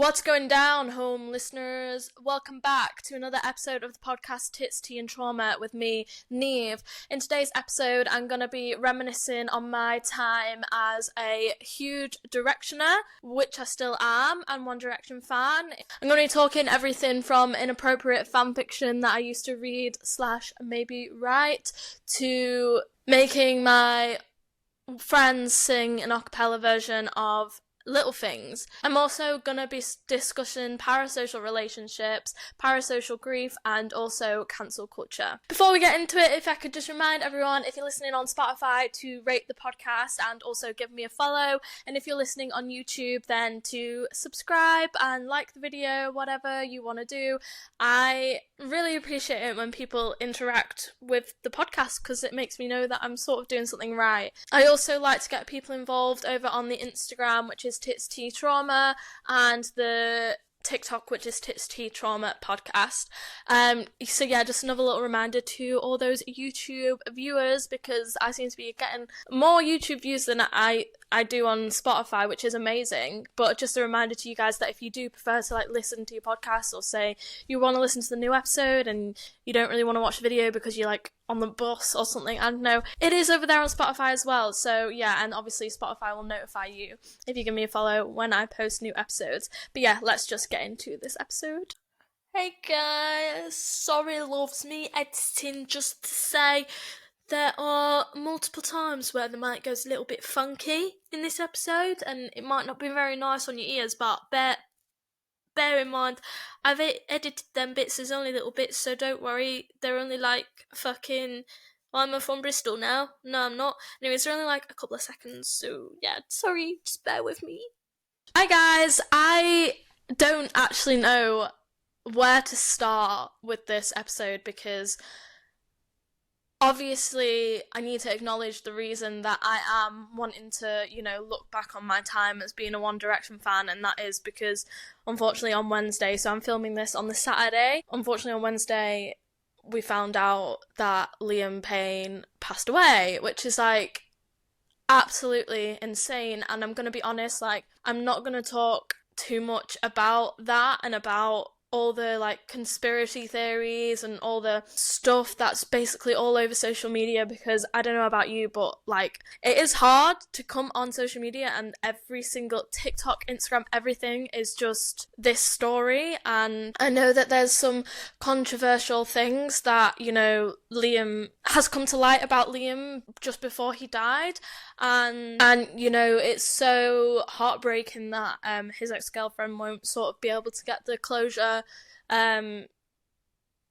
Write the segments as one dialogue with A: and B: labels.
A: What's going down, home listeners? Welcome back to another episode of the podcast Tits, Tea and Trauma with me, Neve. In today's episode, I'm going to be reminiscing on my time as a huge Directioner, which I still am, and One Direction fan. I'm going to be talking everything from inappropriate fanfiction that I used to read / maybe write, to making my friends sing an a cappella version of Little Things. I'm also going to be discussing parasocial relationships, parasocial grief, and also cancel culture. Before we get into it, if I could just remind everyone, if you're listening on Spotify, to rate the podcast and also give me a follow. And if you're listening on YouTube, then to subscribe and like the video, whatever you want to do. I really appreciate it when people interact with the podcast because it makes me know that I'm sort of doing something right. I also like to get people involved over on the Instagram, which is Tits Tea Trauma, and the TikTok, which is Tits Tea Trauma Podcast. So yeah, just another little reminder to all those YouTube viewers, because I seem to be getting more YouTube views than I do on Spotify, which is amazing. But just a reminder to you guys that if you do prefer to listen to your podcast, or say you want to listen to the new episode and you don't really want to watch the video because you're on the bus or something, I don't know, it is over there on Spotify as well. So yeah, and obviously Spotify will notify you if you give me a follow when I post new episodes. But yeah, let's just get into this episode. Hey guys, sorry loves me editing, just to say there are multiple times where the mic goes a little bit funky in this episode, and it might not be very nice on your ears, but bear in mind, I've edited them bits as only little bits, so don't worry, they're only fucking... I'm from Bristol now. No, I'm not. Anyways, they're only a couple of seconds, so yeah, sorry, just bear with me. Hi guys, I don't actually know where to start with this episode, because obviously I need to acknowledge the reason that I am wanting to, look back on my time as being a One Direction fan, and that is because, unfortunately, on Wednesday, so I'm filming this on the Saturday, unfortunately on Wednesday, we found out that Liam Payne passed away, which is, absolutely insane, and I'm gonna be honest, I'm not gonna talk too much about that and about all the conspiracy theories and all the stuff that's basically all over social media, because I don't know about you, but it is hard to come on social media and every single TikTok, Instagram, everything is just this story. And I know that there's some controversial things that, Liam has come to light about Liam just before he died, and it's so heartbreaking that his ex-girlfriend won't sort of be able to get the closure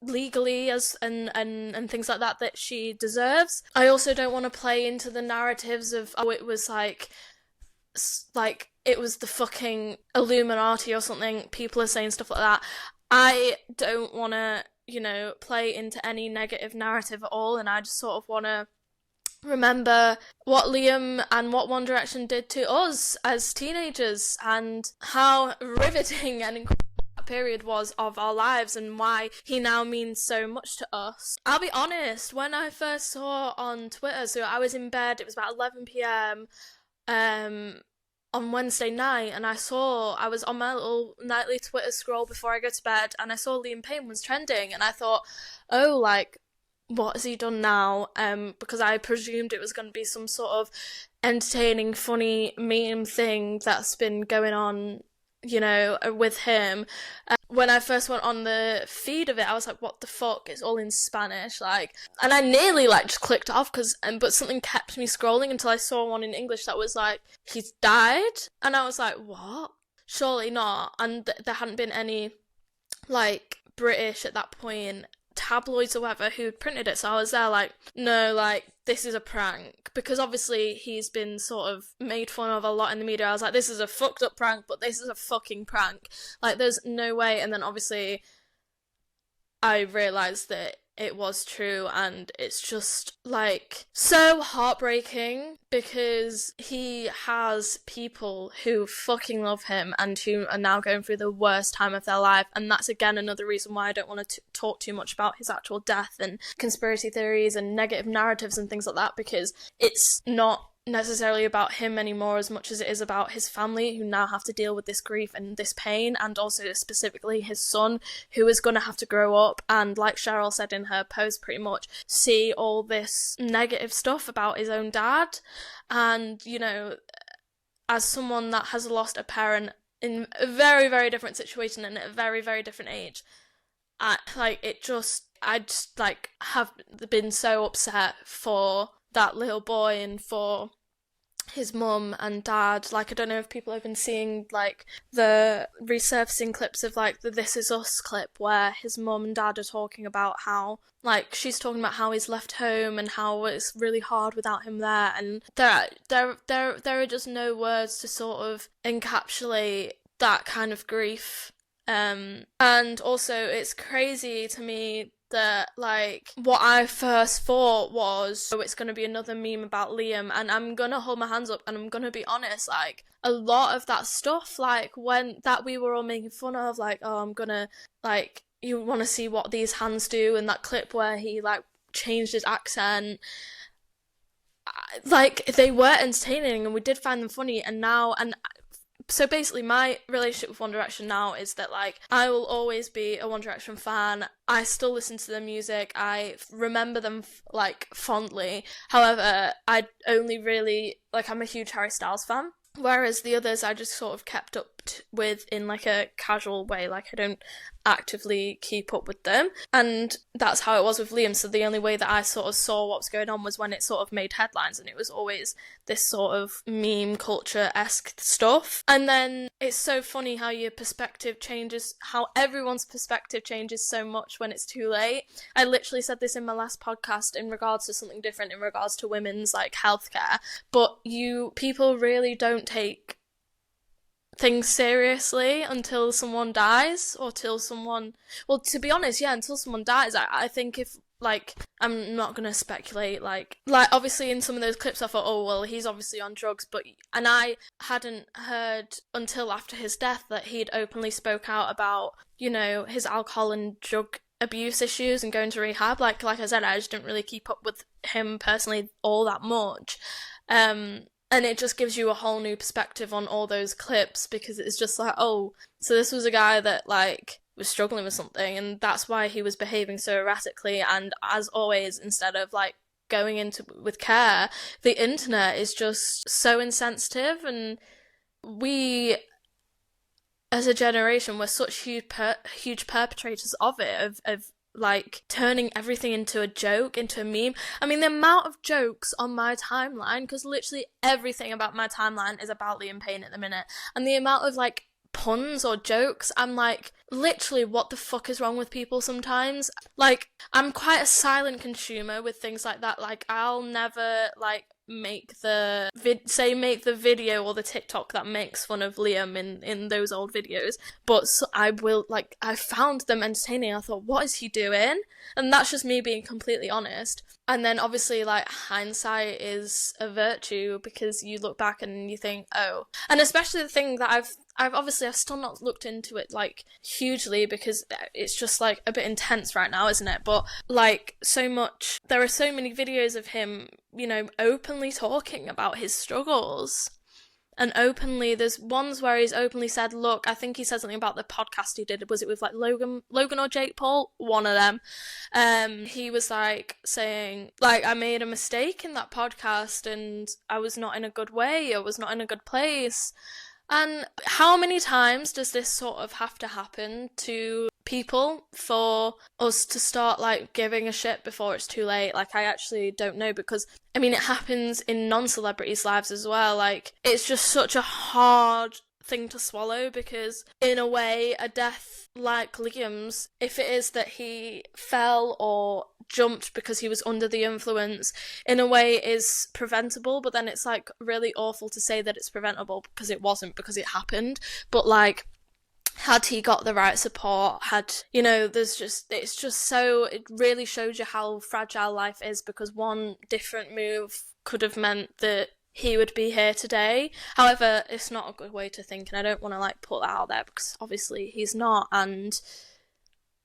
A: legally and things like that she deserves. I also don't want to play into the narratives of, oh, it was it was the fucking Illuminati or something. People are saying stuff like that. I don't want to play into any negative narrative at all, and I just sort of want to remember what Liam and what One Direction did to us as teenagers, and how riveting and incredible that period was of our lives, and why he now means so much to us. I'll be honest, when I first saw on Twitter, so I was in bed, it was about 11 p.m. On Wednesday night, and I was on my little nightly Twitter scroll before I go to bed, and I saw Liam Payne was trending, and I thought, oh, what has he done now? Because I presumed it was going to be some sort of entertaining, funny meme thing that's been going on, with him. When I first went on the feed of it, I was like, what the fuck? It's all in Spanish, and I nearly, just clicked off, but something kept me scrolling until I saw one in English that was he's died? And I was like, what? Surely not. And there hadn't been any, British at that point tabloids or whatever who printed it, so I was there no, this is a prank, because obviously he's been sort of made fun of a lot in the media. I was like, this is a fucked up prank, but this is a fucking prank, there's no way. And then obviously I realised that it was true, and it's just so heartbreaking, because he has people who fucking love him and who are now going through the worst time of their life. And that's again another reason why I don't want to talk too much about his actual death and conspiracy theories and negative narratives and things like that, because it's not necessarily about him anymore as much as it is about his family, who now have to deal with this grief and this pain, and also specifically his son, who is going to have to grow up and, like Cheryl said in her post, pretty much see all this negative stuff about his own dad. And, you know, as someone that has lost a parent in a very, very different situation and at a very, very different age, I just have been so upset for that little boy and for his mum and dad. Like, I don't know if people have been seeing, like, the resurfacing clips of, like, the This Is Us clip where his mum and dad are talking about how, like, she's talking about how he's left home and how it's really hard without him there, and there are just no words to sort of encapsulate that kind of grief. And also it's crazy to me that, like, what I first thought was, oh, it's going to be another meme about Liam, and I'm going to hold my hands up and I'm going to be honest, like, a lot of that stuff, like, when that we were all making fun of, like, oh, I'm going to, like, you want to see what these hands do, and that clip where he, like, changed his accent, like, they were entertaining and we did find them funny, and so basically my relationship with One Direction now is that, like, I will always be a One Direction fan. I still listen to their music. I remember them, like, fondly. However, I only really, like, I'm a huge Harry Styles fan. Whereas the others I just sort of kept up with in, like, a casual way. Like, I don't actively keep up with them. And that's how it was with Liam. So the only way that I sort of saw what was going on was when it sort of made headlines, and it was always this sort of meme culture-esque stuff. And then it's so funny how your perspective changes, how everyone's perspective changes so much when it's too late. I literally said this in my last podcast in regards to something different, in regards to women's, like, healthcare. But people really don't take things seriously until someone dies, or till someone, well, to be honest, yeah, until someone dies. I think if, like, I'm not gonna speculate, like obviously in some of those clips I thought, oh, well, he's obviously on drugs, and I hadn't heard until after his death that he'd openly spoke out about, you know, his alcohol and drug abuse issues and going to rehab. Like I said, I just didn't really keep up with him personally all that much. And it just gives you a whole new perspective on all those clips, because it's just like, oh, so this was a guy that, like, was struggling with something, and that's why he was behaving so erratically. And as always, instead of, like, going into with care, the internet is just so insensitive, and we, as a generation, were such huge perpetrators of it, of like, turning everything into a joke, into a meme. I mean, the amount of jokes on my timeline, because literally everything about my timeline is about Liam Payne at the minute, and the amount of, like, puns or jokes, I'm like, literally, what the fuck is wrong with people sometimes? Like, I'm quite a silent consumer with things like that. Like, I'll never, like, make the video or the TikTok that makes fun of Liam in those old videos, but I will, like, I found them entertaining. I thought, what is he doing? And that's just me being completely honest. And then obviously, like, hindsight is a virtue, because you look back and you think, oh, and especially the thing that I've still not looked into it, like, hugely, because it's just, like, a bit intense right now, isn't it? But, like, there are so many videos of him, you know, openly talking about his struggles. And openly, there's ones where he's openly said, look, I think he said something about the podcast he did. Was it with, like, Logan or Jake Paul? One of them. He was, like, saying, like, I made a mistake in that podcast and I was not in a good way. I was not in a good place. And how many times does this sort of have to happen to people for us to start, like, giving a shit before it's too late? Like, I actually don't know, because, I mean, it happens in non-celebrities' lives as well. Like, it's just such a hard thing to swallow, because in a way, a death like Liam's, if it is that he fell or jumped because he was under the influence, in a way is preventable, but then it's, like, really awful to say that it's preventable, because it wasn't, because it happened. But, like, had he got the right support, you know, it really shows you how fragile life is, because one different move could have meant that he would be here today. However, it's not a good way to think, and I don't want to, like, put that out there, because obviously he's not, and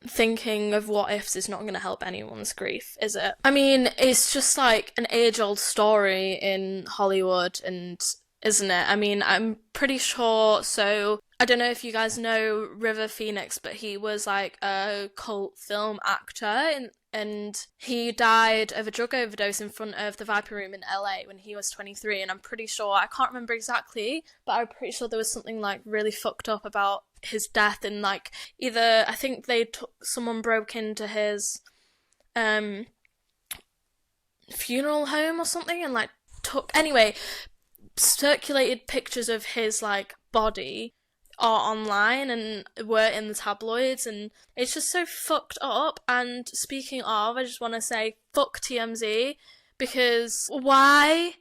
A: thinking of what ifs is not going to help anyone's grief, is it? I mean, it's just like an age-old story in Hollywood, and isn't it? I mean, I'm pretty sure, so I don't know if you guys know River Phoenix, but he was like a cult film actor, and he died of a drug overdose in front of the Viper Room in LA when he was 23, and I'm pretty sure, I can't remember exactly, but I'm pretty sure there was something like really fucked up about his death, and like either, I think someone broke into his funeral home or something and like circulated pictures of his like body are online and were in the tabloids, and it's just so fucked up. And speaking of, I just want to say fuck TMZ, because why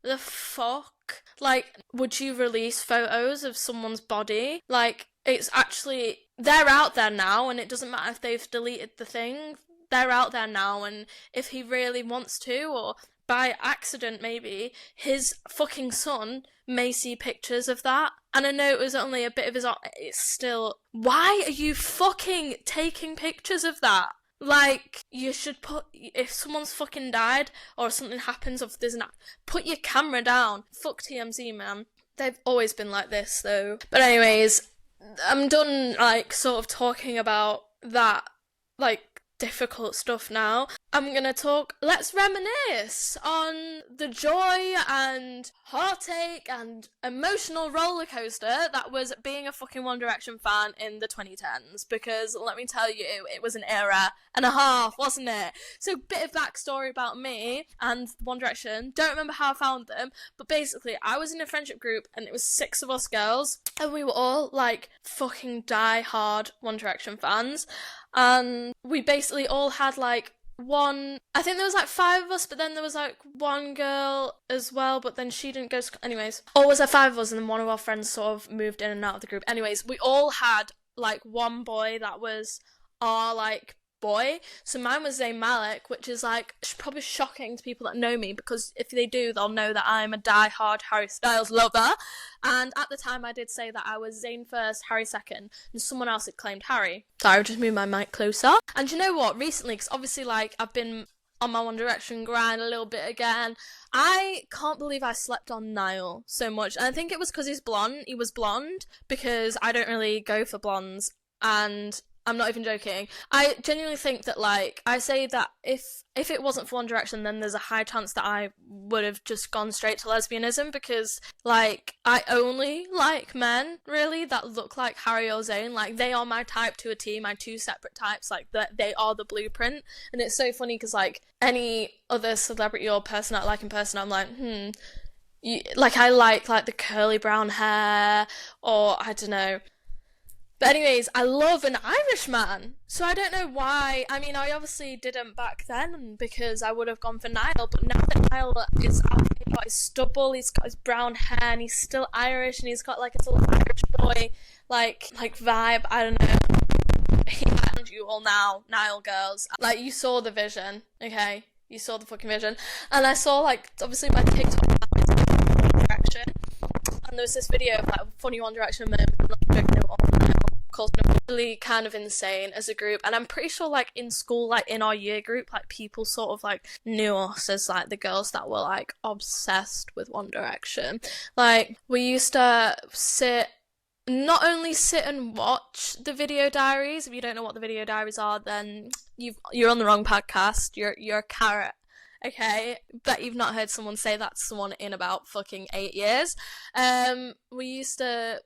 A: the fuck, like, would you release photos of someone's body? Like, it's actually, they're out there now, and it doesn't matter if they've deleted the thing, they're out there now, and if he really wants to, or by accident maybe, his fucking son may see pictures of that. And I know it was only a bit of his, it's still, why are you fucking taking pictures of that? Like, you should if someone's fucking died, or something happens, or there's put your camera down. Fuck TMZ, man. They've always been like this, though. But anyways, I'm done, like, sort of talking about that, like, difficult stuff now. I'm gonna let's reminisce on the joy and heartache and emotional roller coaster that was being a fucking One Direction fan in the 2010s, because let me tell you, it was an era and a half, wasn't it? So, bit of backstory about me and One Direction. Don't remember how I found them, but basically I was in a friendship group and it was 6 of us girls, and we were all like fucking die-hard One Direction fans, and we basically all had like I think there was like 5 of us, but then there was like one girl as well, but then she didn't go to, anyways, or was there 5 of us, and then one of our friends sort of moved in and out of the group. Anyways, we all had like one boy that was our like boy. So mine was Zayn Malik, which is like probably shocking to people that know me, because if they do, they'll know that I'm a die-hard Harry Styles lover. And at the time I did say that I was Zayn first, Harry second, and someone else had claimed Harry. So I would just move my mic closer. And you know what, recently, because obviously like I've been on my One Direction grind a little bit again, I can't believe I slept on Niall so much. And I think it was because he was blonde, because I don't really go for blondes, and I'm not even joking. I genuinely think that, like, I say that if it wasn't for One Direction, then there's a high chance that I would have just gone straight to lesbianism, because, like, I only like men, really, that look like Harry or Zayn. Like, they are my type to a T, my 2 separate types. Like, they are the blueprint. And it's so funny, because, like, any other celebrity or person I like in person, I'm like, I like the curly brown hair, or, I don't know. But anyways, I love an Irish man, so I don't know why. I mean, I obviously didn't back then, because I would have gone for Niall, but now that Niall is out, he's got his stubble, he's got his brown hair, and he's still Irish, and he's got like a little Irish boy, like vibe, I don't know. He found you all now, Niall girls. Like, you saw the vision, okay? You saw the fucking vision. And I saw, like, obviously my TikTok now is like One Direction, and there was this video of like funny One Direction moments, really kind of insane as a group. And I'm pretty sure like in school, like in our year group, like people sort of like knew us as like the girls that were like obsessed with One Direction. Like, we used to not only sit and watch the video diaries. If you don't know what the video diaries are, then you're on the wrong podcast. You're a carrot. Okay, bet you've not heard someone say that to someone in about fucking 8 years. We used to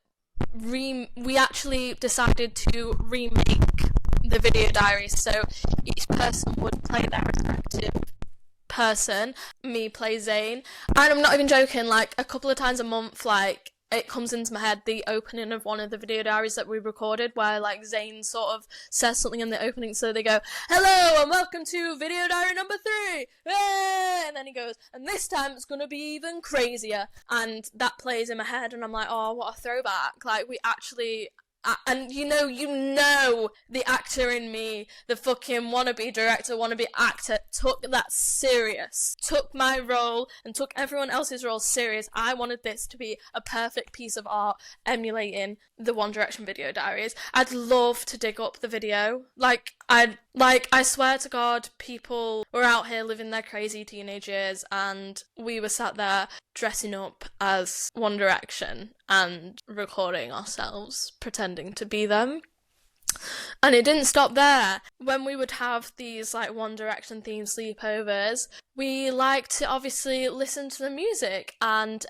A: we actually decided to remake the video diaries, so each person would play their respective person. Me play Zayn, and I'm not even joking, like a couple of times a month, like it comes into my head the opening of one of the video diaries that we recorded, where like Zayn sort of says something in the opening, so they go, "Hello and welcome to video diary number 3, and then he goes, "And this time it's gonna be even crazier," and that plays in my head, and I'm like, oh, what a throwback. Like, we actually And you know, the actor in me, the fucking wannabe director, wannabe actor, took that serious. Took my role and took everyone else's role serious. I wanted this to be a perfect piece of art emulating the One Direction video diaries. I'd love to dig up the video. I swear to God, people were out here living their crazy teenage years and we were sat there dressing up as One Direction and recording ourselves, pretending to be them. And it didn't stop there. When we would have these like One Direction themed sleepovers, we liked to obviously listen to the music, and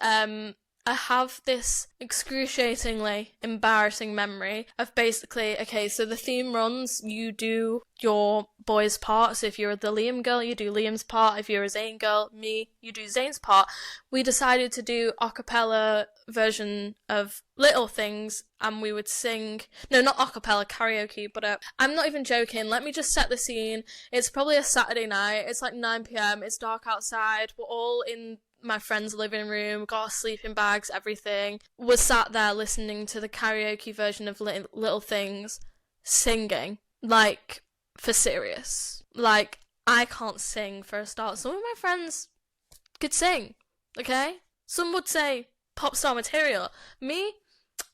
A: I have this excruciatingly embarrassing memory of basically, okay, so the theme runs, you do your boy's part. So if you're the Liam girl, you do Liam's part. If you're a Zayn girl, you do Zayn's part. We decided to do a cappella version of Little Things, and we would sing, no, not a cappella, karaoke, but I'm not even joking, let me just set the scene. It's probably a Saturday night, it's like 9 p.m, it's dark outside, we're all in my friend's living room, got our sleeping bags, everything. Was sat there listening to the karaoke version of Little Things, singing, like, for serious. Like, I can't sing for a start. Some of my friends could sing, okay? Some would say pop star material. Me,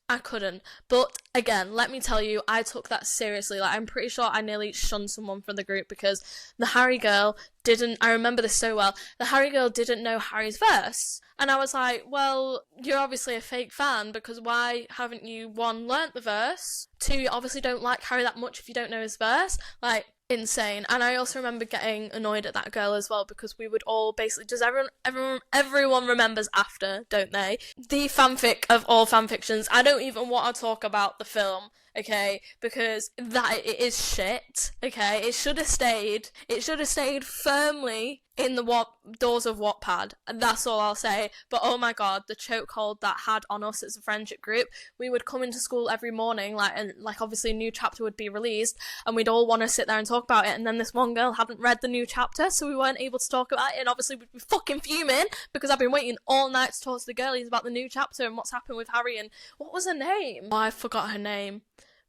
A: I couldn't. But again, let me tell you, I took that seriously. Like, I'm pretty sure I nearly shunned someone from the group because the Harry girl didn't, I remember this so well, the Harry girl didn't know Harry's verse. And I was like, well, you're obviously a fake fan because why haven't you, one, learnt the verse? Two, you obviously don't like Harry that much if you don't know his verse. Like, insane. And I also remember getting annoyed at that girl as well because we would all basically, does everyone remembers After, don't they? The fanfic of all fanfictions. I don't even want to talk about the film, okay, because it is shit, okay? It should have stayed firmly in the doors of Wattpad, and that's all I'll say. But oh my god, the chokehold that had on us as a friendship group. We would come into school every morning, and obviously a new chapter would be released, and we'd all want to sit there and talk about it, and then this one girl hadn't read the new chapter, so we weren't able to talk about it, and obviously we'd be fucking fuming, because I've been waiting all night to talk to the girlies about the new chapter and what's happened with Harry, and what was her name? Oh, I forgot her name.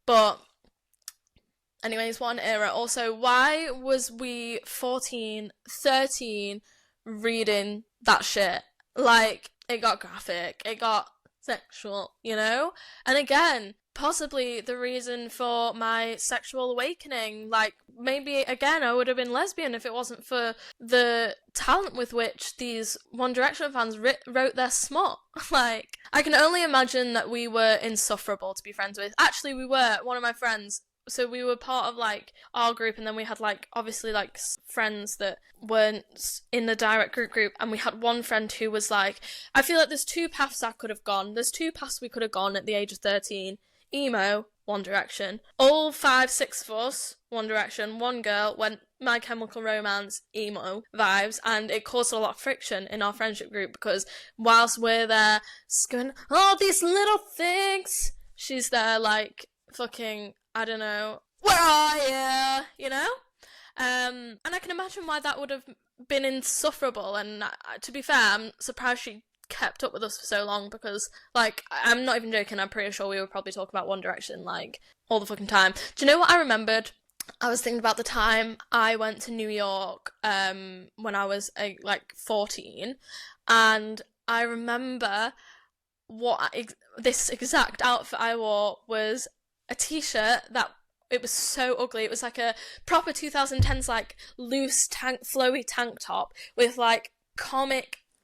A: But anyways, what an era. Also, why was we 14, 13 reading that shit? Like, it got graphic, it got sexual, you know? And again, possibly the reason for my sexual awakening. Like, maybe, again, I would have been lesbian if it wasn't for the talent with which these One Direction fans wrote their smut. Like, I can only imagine that we were insufferable to be friends with. Actually, we were. One of my friends, so we were part of, like, our group, and then we had, like, obviously, like, friends that weren't in the direct group, and we had one friend who was like, I feel like there's two paths I could have gone. There's two paths we could have gone at the age of 13. Emo, One Direction. All 5-6 of us, One Direction. One girl went My Chemical Romance, emo vibes, and it caused a lot of friction in our friendship group because whilst we're there going, all these little things, she's there like, fucking, I don't know, where are you? You know? And I can imagine why that would have been insufferable, and to be fair, I'm surprised she kept up with us for so long because, like, I'm not even joking, I'm pretty sure we would probably talk about One Direction, like, all the fucking time. Do you know what I remembered? I was thinking about the time I went to New York when I was, 14, and I remember this exact outfit I wore was a t-shirt that it was so ugly. It was like a proper 2010s, like, loose flowy tank top with, like,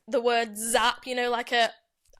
A: the word Zap, you know, like a,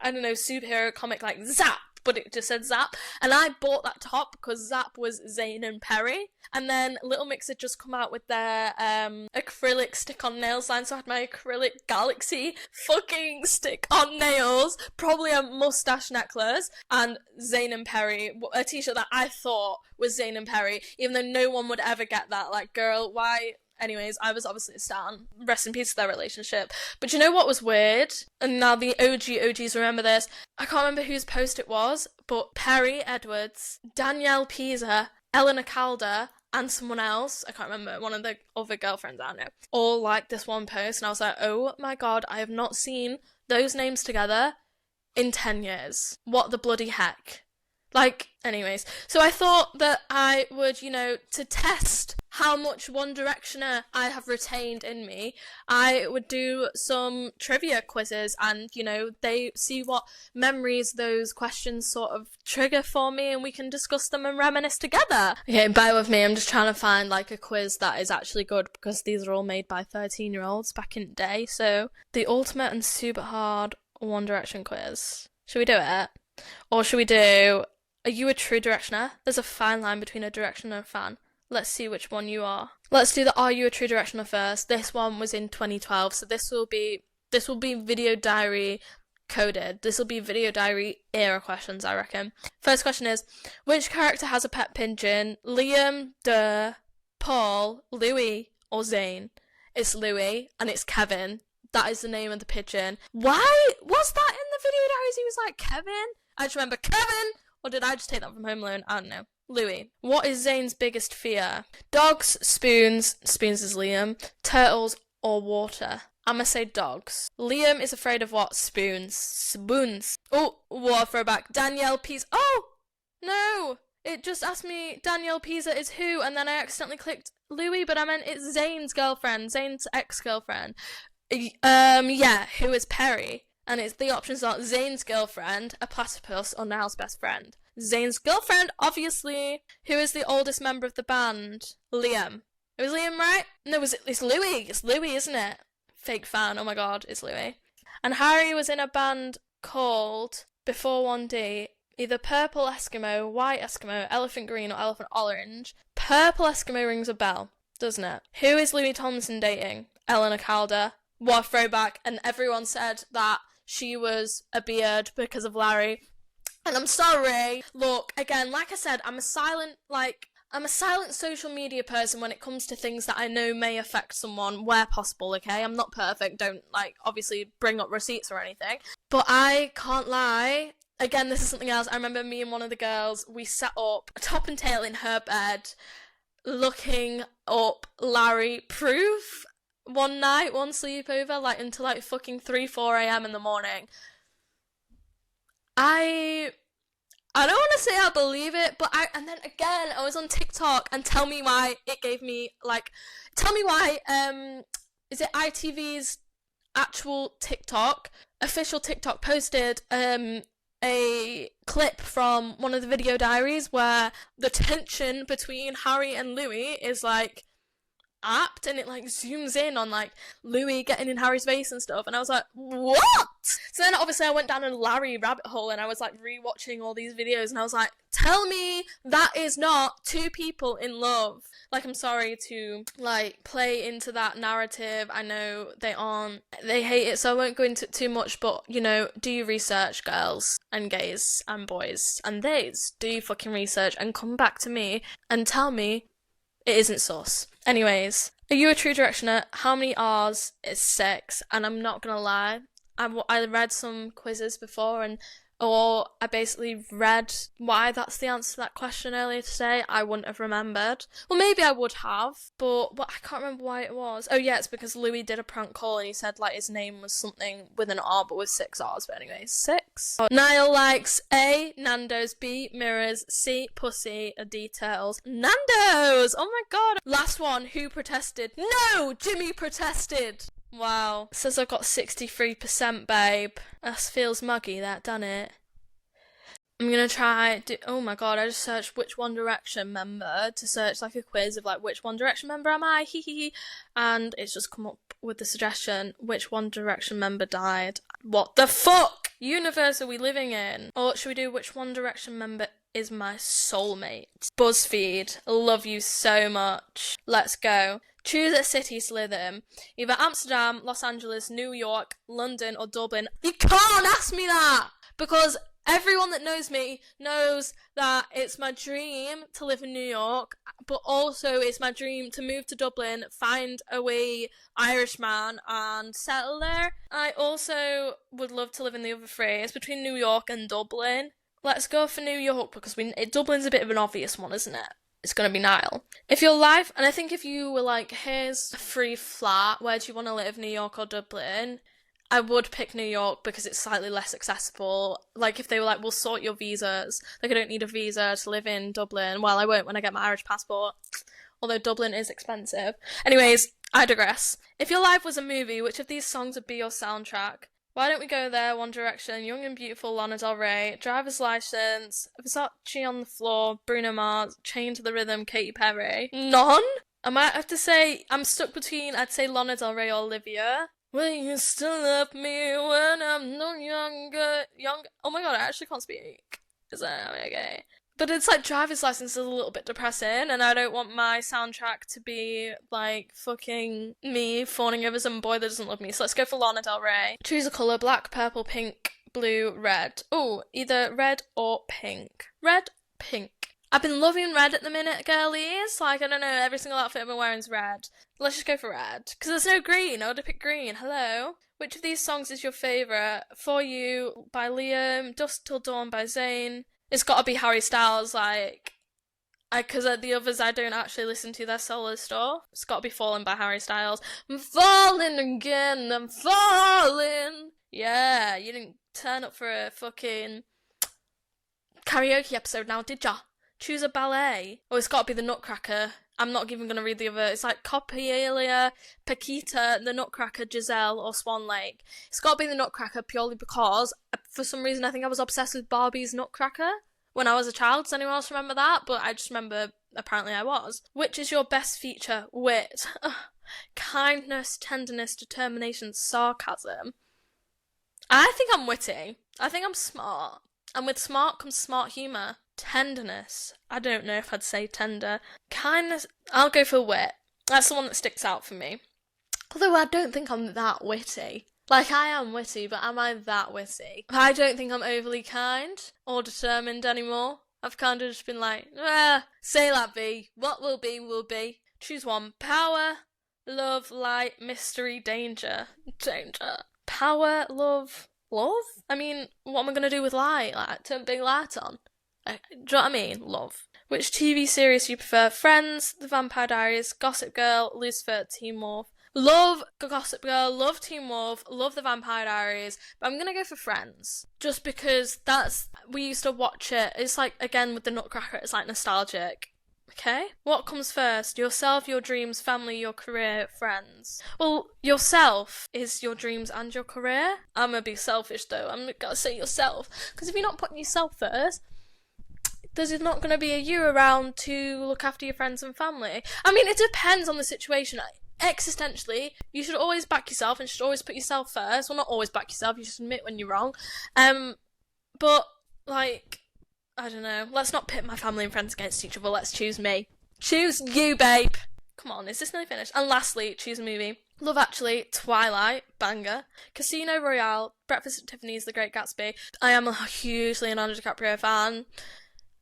A: I don't know, superhero comic like Zap, but it just said Zap. And I bought that top because Zap was Zayn and Perry. And then Little Mix had just come out with their acrylic stick-on nails line, so I had my acrylic galaxy fucking stick-on nails, probably a mustache necklace, and Zayn and Perry, a t-shirt that I thought was Zayn and Perry, even though no one would ever get that. Like, girl, why? Anyways, I was obviously a stan. Rest in peace to their relationship. But you know what was weird? And now the OGs remember this. I can't remember whose post it was, but Perry Edwards, Danielle Pisa, Eleanor Calder, and someone else, I can't remember, one of the other girlfriends I know, all liked this one post, and I was like, oh my god, I have not seen those names together in 10 years. What the bloody heck? Like, anyways, so I thought that I would, to test how much One Directioner I have retained in me, I would do some trivia quizzes and, they see what memories those questions sort of trigger for me, and we can discuss them and reminisce together. Okay, bear with me, I'm just trying to find, like, a quiz that is actually good, because these are all made by 13-year-olds back in the day. So, the ultimate and super hard One Direction quiz. Should we do it? Or should we do... Are you a true Directioner? There's a fine line between a Directioner and a fan. Let's see which one you are. Let's do the Are You a True Directioner first. This one was in 2012, so this will be video diary coded. This will be video diary era questions, I reckon. First question is, which character has a pet pigeon? Liam, Durr, Paul, Louis, or Zayn? It's Louis, and it's Kevin. That is the name of the pigeon. Why was that in the video diaries? He was like, Kevin? I just remember Kevin! Or did I just take that from Home Alone? I don't know. Louis. What is Zayn's biggest fear? Dogs, spoons is Liam, turtles, or water? I'ma say dogs. Liam is afraid of what? Spoons. Oh, what a throwback. Danielle Pisa. Oh! No! It just asked me Danielle Pisa is who, and then I accidentally clicked Louis, but I meant it's Zayn's girlfriend, Zayn's ex-girlfriend. Yeah, who is Perry? And it's the options are Zayn's girlfriend, a platypus, or Niall's best friend. Zayn's girlfriend, obviously. Who is the oldest member of the band? Liam. It was Liam, right? No, it's Louis. It's Louis, isn't it? Fake fan. Oh my god, it's Louis. And Harry was in a band called, before 1D, either Purple Eskimo, White Eskimo, Elephant Green, or Elephant Orange. Purple Eskimo rings a bell, doesn't it? Who is Louis Tomlinson dating? Eleanor Calder. What a throwback. And everyone said that she was a beard because of Larry. And I'm sorry. Look, again, like I said, I'm a silent social media person when it comes to things that I know may affect someone where possible, okay? I'm not perfect. Don't, obviously bring up receipts or anything. But I can't lie. Again, this is something else. I remember me and one of the girls, we sat up top and tail in her bed looking up Larry Proof one night, one sleepover, until fucking 3-4 a.m. in the morning. I don't want to say I believe it, but and then again, I was on TikTok, and tell me why it gave me, is it ITV's actual TikTok, official TikTok posted, a clip from one of the video diaries where the tension between Harry and Louis is, apt, and it zooms in on Louis getting in Harry's face and stuff, and I was like, what? So then obviously I went down a Larry rabbit hole, and I was rewatching all these videos, and I was like, tell me that is not two people in love. I'm sorry to play into that narrative. I know they hate it, so I won't go into it too much, but do your research, girls and gays and boys and theys. Do your fucking research and come back to me and tell me it isn't sus. Anyways, are you a true Directioner? How many R's? It's 6, and I'm not gonna lie, I read some quizzes before, or I basically read why that's the answer to that question earlier today. I wouldn't have remembered. Well, maybe I would have, but I can't remember why it was. Oh yeah, it's because Louis did a prank call and he said his name was something with an R but with 6 R's. But anyway, 6. Niall likes A, Nando's, B, mirrors, C, pussy, details. Nando's! Oh my god! Last one, who protested? No! Jimmy protested! Wow. It says I've got 63%, babe. That feels muggy, that, done it? I'm gonna try... oh my god, I just searched which One Direction member to search a quiz of which One Direction member am I, hee. And it's just come up with the suggestion, which One Direction member died. What the fuck universe are we living in? Or should we do which One Direction member is my soulmate? BuzzFeed, love you so much. Let's go. Choose a city to live in. Either Amsterdam, Los Angeles, New York, London, or Dublin. You can't ask me that! Because everyone that knows me knows that it's my dream to live in New York, but also it's my dream to move to Dublin, find a wee Irish man, and settle there. I also would love to live in the other three. It's between New York and Dublin. Let's go for New York, because Dublin's a bit of an obvious one, isn't it? It's going to be Niall. If your life, and I think if you were here's a free flat, where do you want to live, New York or Dublin? I would pick New York because it's slightly less accessible. Like, if they were like, we'll sort your visas. Like, I don't need a visa to live in Dublin. Well, I won't when I get my Irish passport. Although Dublin is expensive. Anyways, I digress. If your life was a movie, which of these songs would be your soundtrack? Why Don't We Go There, One Direction, Young and Beautiful, Lana Del Rey, Driver's License, Versace on the Floor, Bruno Mars, Chained to the Rhythm, Katy Perry. None? I might have to say, I'm stuck between, I'd say Lana Del Rey or Olivia. Will you still love me when I'm no younger? Oh my god, I actually can't speak. Is that okay? But it's like Driver's License is a little bit depressing, and I don't want my soundtrack to be like fucking me fawning over some boy that doesn't love me. So let's go for Lana Del Rey. Choose a colour: black, purple, pink, blue, red. Oh, either red or pink. Red, pink. I've been loving red at the minute, girlies. Like, I don't know, every single outfit I've been wearing is red. Let's just go for red. Because there's no green. I would have picked green. Hello? Which of these songs is your favourite? For You by Liam, Dusk Till Dawn by Zayn. It's gotta be Harry Styles, like... Because the others I don't actually listen to their solo stuff. It's gotta be Falling by Harry Styles. I'm falling again, I'm falling. Yeah, you didn't turn up for a fucking karaoke episode now, did ya? Choose a ballet. Oh, it's gotta be the Nutcracker. I'm not even gonna read the other. It's like Coppelia, Paquita, the Nutcracker, Giselle, or Swan Lake. It's gotta be the Nutcracker purely because, for some reason, I think I was obsessed with Barbie's Nutcracker when I was a child. Does anyone else remember that? But I just remember, apparently I was. Which is your best feature? Wit. Kindness, tenderness, determination, sarcasm. I think I'm witty. I think I'm smart. And with smart comes smart humour. Tenderness. I don't know if I'd say tender. Kindness. I'll go for wit. That's the one that sticks out for me. Although I don't think I'm that witty. Like, I am witty, but am I that witty? I don't think I'm overly kind or determined anymore. I've kind of just been like, say that be. What will be, will be. Choose one. Power, love, light, mystery, danger. Danger. Power, love. Love? I mean, what am I going to do with light? Like, turn big light on? Do you know what I mean? Love. Which TV series do you prefer? Friends, The Vampire Diaries, Gossip Girl, Lucifer, Teen Wolf. Love Gossip Girl, love Teen Wolf, love The Vampire Diaries, but I'm gonna go for Friends. Just because we used to watch it. It's like, again, with the Nutcracker, it's like nostalgic. Okay? What comes first? Yourself, your dreams, family, your career, friends. Well, yourself is your dreams and your career. I'm gonna be selfish though. I'm gonna say yourself. Because if you're not putting yourself first, there's not going to be a you around to look after your friends and family. I mean, it depends on the situation. Existentially, you should always back yourself and should always put yourself first. Well, not always back yourself, you should admit when you're wrong. But, like, I don't know. Let's not pit my family and friends against each other. Let's choose me. Choose you, babe. Come on, is this nearly finished? And lastly, choose a movie. Love Actually, Twilight, banger. Casino Royale, Breakfast at Tiffany's, The Great Gatsby. I am a huge Leonardo DiCaprio fan.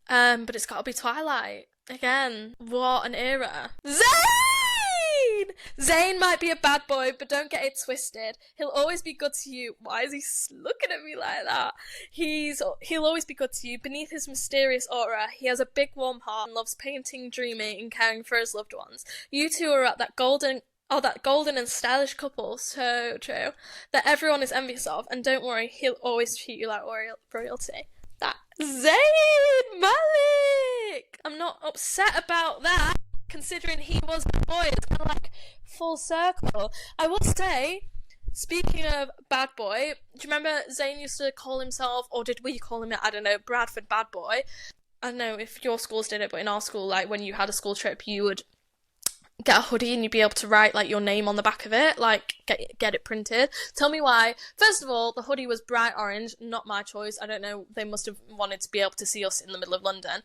A: But it's gotta be Twilight. Again, what an era. Zayn! Zayn might be a bad boy, but don't get it twisted. He'll always be good to you. Why is he looking at me like that? He'll always be good to you. Beneath his mysterious aura, he has a big warm heart and loves painting, dreaming, and caring for his loved ones. You two are at that golden and stylish couple, so true, that everyone is envious of, and don't worry, he'll always treat you like royalty. That Zayn Malik! I'm not upset about that, considering he was the boy. It's kind of like full circle. I will say, speaking of bad boy, do you remember Zayn used to call himself, or did we call him it, I don't know, Bradford Bad Boy? I don't know if your schools did it, but in our school, like, when you had a school trip, you would get a hoodie and you'd be able to write, like, your name on the back of it, like, get it printed. Tell me why. First of all, the hoodie was bright orange, not my choice. I don't know, they must have wanted to be able to see us in the middle of London.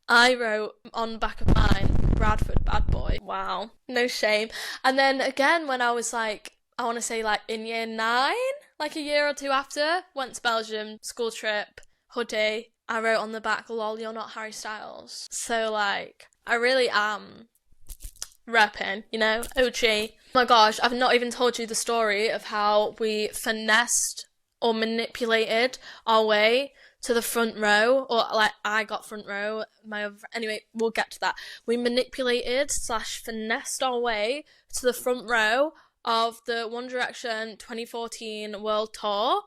A: I wrote on the back of mine, Bradford Bad Boy. Wow. No shame. And then again, when I was like, I want to say like in year 9, like a year or two after, went to Belgium, school trip, hoodie, I wrote on the back, lol, you're not Harry Styles. So like, I really am repping, you know, OG. Oh my gosh, I've not even told you the story of how we finessed or manipulated our way to the front row, or like I got front row, anyway, we'll get to that. We manipulated / finessed our way to the front row of the One Direction 2014 World Tour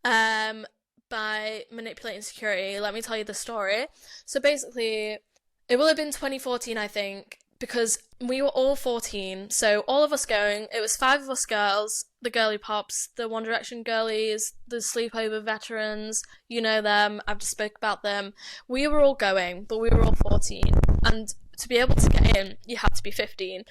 A: by manipulating security. Let me tell you the story. So basically, it will have been 2014, I think, because we were all 14, so all of us going, it was 5 of us girls, the girly pops, the One Direction girlies, the sleepover veterans, you know them, I've just spoke about them. We were all going, but we were all 14, and to be able to get in, you had to be 15.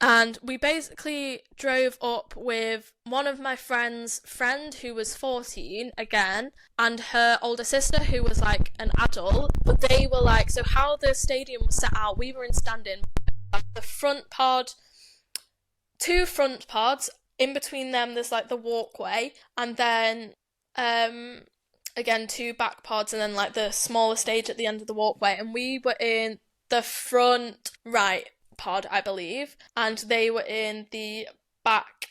A: And we basically drove up with one of my friend's friend who was 14 again, and her older sister who was like an adult. But they were like, so how the stadium was set out, we were in standing. The front pod, 2 front pods, in between them there's like the walkway, and then again 2 back pods, and then like the smaller stage at the end of the walkway. And we were in the front right pod, I believe, and they were in the back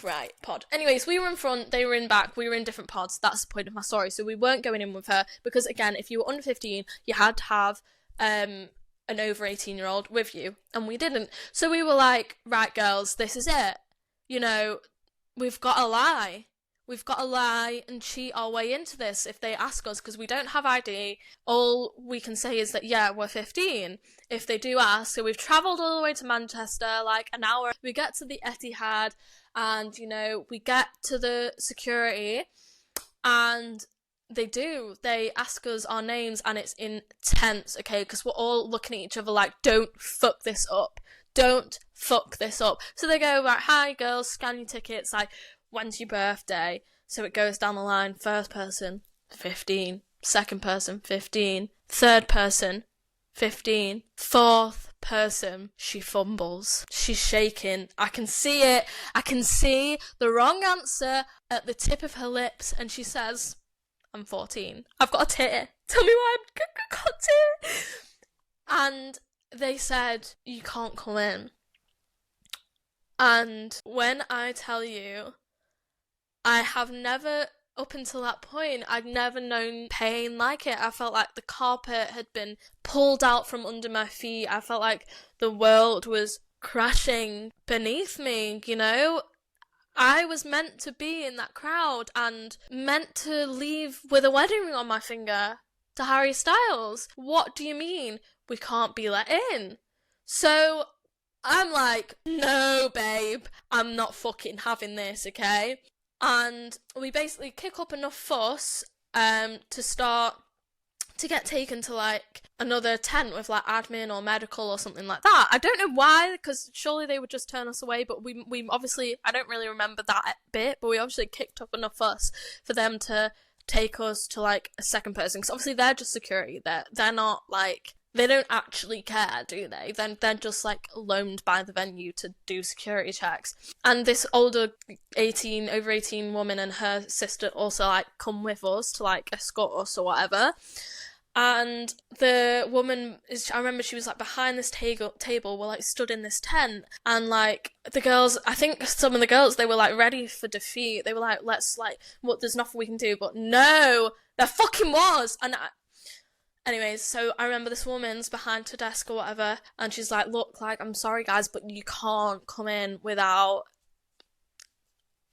A: right pod. Anyways, we were in front, they were in back, we were in different pods. That's the point of my story. So we weren't going in with her because, again, if you were under 15, you had to have an over 18-year-old with you, and we didn't. So we were like, right, girls, this is it. You know, we've got to lie. We've got to lie and cheat our way into this if they ask us, because we don't have ID. All we can say is that, yeah, we're 15 if they do ask. So we've travelled all the way to Manchester, like an hour. We get to the Etihad, and, you know, we get to the security, and they ask us our names, and it's intense, okay, because we're all looking at each other like, don't fuck this up. Don't fuck this up. So they go, right, hi, girls, scan your tickets, like, when's your birthday? So it goes down the line. First person, 15. Second person, 15. Third person, 15. Fourth person, she fumbles. She's shaking. I can see it. I can see the wrong answer at the tip of her lips, and she says, I'm 14. I've got a tear. Tell me why I've got a tear. And they said, you can't come in. And when I tell you, I have never, up until that point, I'd never known pain like it. I felt like the carpet had been pulled out from under my feet. I felt like the world was crashing beneath me, you know? I was meant to be in that crowd and meant to leave with a wedding ring on my finger to Harry Styles. What do you mean we can't be let in? So I'm like, no, babe, I'm not fucking having this, okay? And we basically kick up enough fuss to get taken to like another tent with like admin or medical or something like that. I don't know why, because surely they would just turn us away, but we obviously, I don't really remember that bit, but we obviously kicked up enough fuss for them to take us to like a second person, because obviously they're just security. They're not like, they don't actually care, do they? They're just like loaned by the venue to do security checks. And this older over 18 woman and her sister also like come with us to like escort us or whatever. And the woman I remember she was like behind this table, we're like stood in this tent, and like the girls, I think some of the girls, they were like ready for defeat. They were like, let's like, what, there's nothing we can do. But no, there fucking was. And anyways, so I remember this woman's behind her desk or whatever, and she's like, look, like, I'm sorry guys, but you can't come in without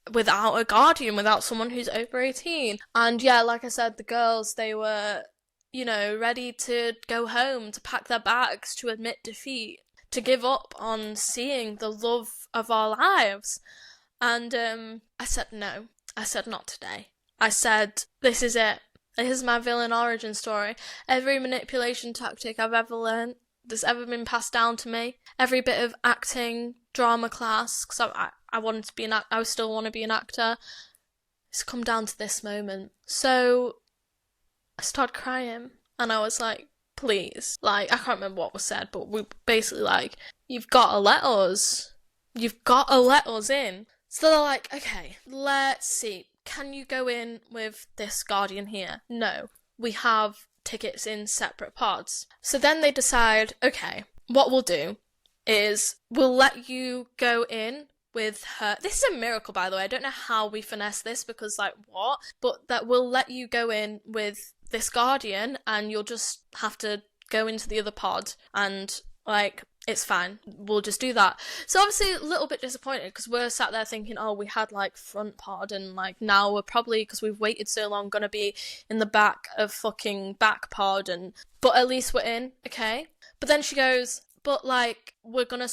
A: a guardian, without someone who's over 18. And yeah, like I said, the girls, they were, you know, ready to go home, to pack their bags, to admit defeat, to give up on seeing the love of our lives. And I said no. I said not today. I said, this is it. This is my villain origin story. Every manipulation tactic I've ever learned, that's ever been passed down to me, every bit of acting, drama class, because I wanted to be I still want to be an actor, it's come down to this moment. So I started crying, and I was like, please, like, I can't remember what was said, but we basically like, you've got to let us in. So they're like, okay, let's see, can you go in with this guardian here? No, we have tickets in separate pods. So then they decide, okay, what we'll do is we'll let you go in with her. This is a miracle, by the way. I don't know how we finesse this, because like, what? But that we'll let you go in with this guardian, and you'll just have to go into the other pod and like it's fine, we'll just do that. So obviously a little bit disappointed, because we're sat there thinking, oh, we had like front pod, and like now we're probably, because we've waited so long, gonna be in the back of fucking back pod, but at least we're in, okay? But then she goes, but like, we're gonna